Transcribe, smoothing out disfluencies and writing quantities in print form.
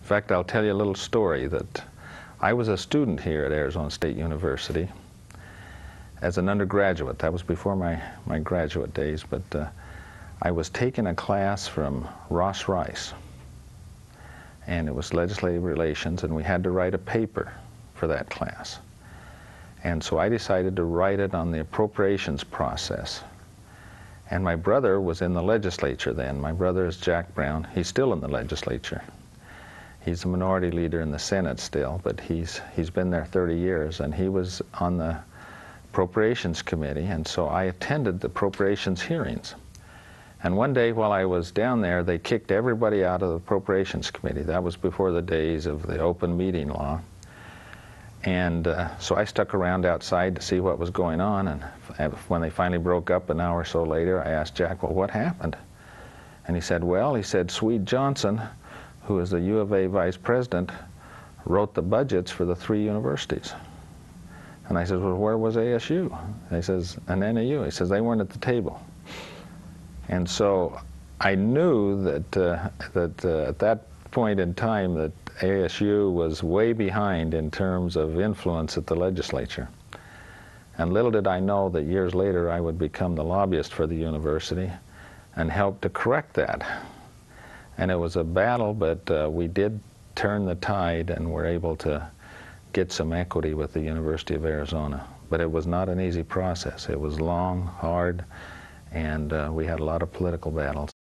In fact, I'll tell you a little story that I was a student here at Arizona State University as an undergraduate. That was before my graduate days, but I was taking a class from Ross Rice, and it was legislative relations, and we had to write a paper for that class. And so I decided to write it on the appropriations process. And my brother was in the legislature then. My brother is Jack Brown. He's still in the legislature. He's a minority leader in the Senate still, but he's been there 30 years, and he was on the Appropriations Committee, and so I attended the appropriations hearings. And one day while I was down there, they kicked everybody out of the Appropriations Committee. That was before the days of the open meeting law. And so I stuck around outside to see what was going on, and when they finally broke up an hour or so later, I asked Jack, well, what happened? And he said, well, he said, Swede Johnson, who is the U of A vice president, wrote the budgets for the 3 universities. And I said, well, where was ASU? And he says, and NAU. He says, they weren't at the table. And so I knew that, at that point in time that ASU was way behind in terms of influence at the legislature. And little did I know that years later I would become the lobbyist for the university and help to correct that. And it was a battle, but we did turn the tide and were able to get some equity with the University of Arizona. But it was not an easy process. It was long, hard, and we had a lot of political battles.